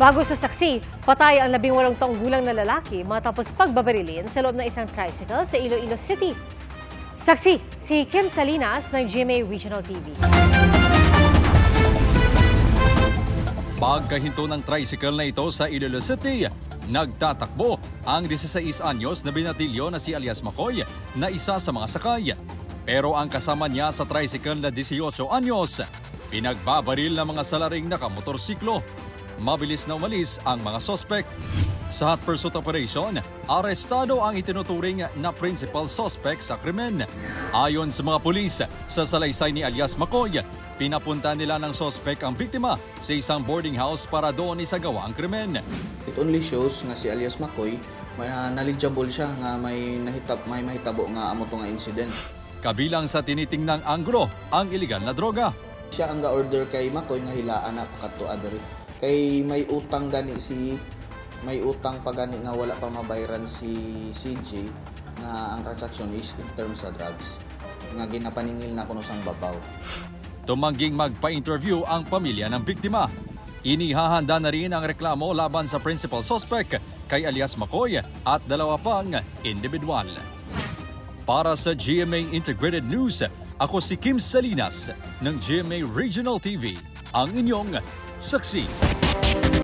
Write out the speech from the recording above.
Bago sa saksi, patay ang 18 taong gulang na lalaki matapos pagbabarilin sa loob ng isang tricycle sa Iloilo City. Saksi, si Kim Salinas ng GMA Regional TV. Pagkahinto ng tricycle na ito sa Iloilo City, nagtatakbo ang 16 anyos na binatilyo na si alias Makoy na isa sa mga sakay. Pero ang kasama niya sa tricycle na 18 anyos, pinagbabaril ng mga salaring nakamotorsiklo. Mabilis na umalis ang mga sospek. Sa hot pursuit operation, arestado ang itinuturing na principal suspect sa krimen. Ayon sa mga pulis, sa salaysay ni alias Makoy, pinapunta nila ng suspect ang biktima sa isang boarding house para doon isagawa ang krimen. It only shows nga si alias Makoy, knowledgeable siya nga may mahitabo nga amo to nga incident. Kabilang sa tinitingnang anggulo ang iligal na droga. Siya ang ga-order kay Makoy nga hilaan na pakatuan diri. Kay may utang pa gani nga wala pa mabayaran si CJ nga ang transaction is in terms sa drugs. Nga ginapaningil na kuno sang babaw. Tumangging magpa-interview ang pamilya ng biktima. Inihahanda na rin ang reklamo laban sa principal suspect kay alias Makoy at dalawa pang individual. Para sa GMA Integrated News, ako si Kim Salinas ng GMA Regional TV, ang inyong saksi.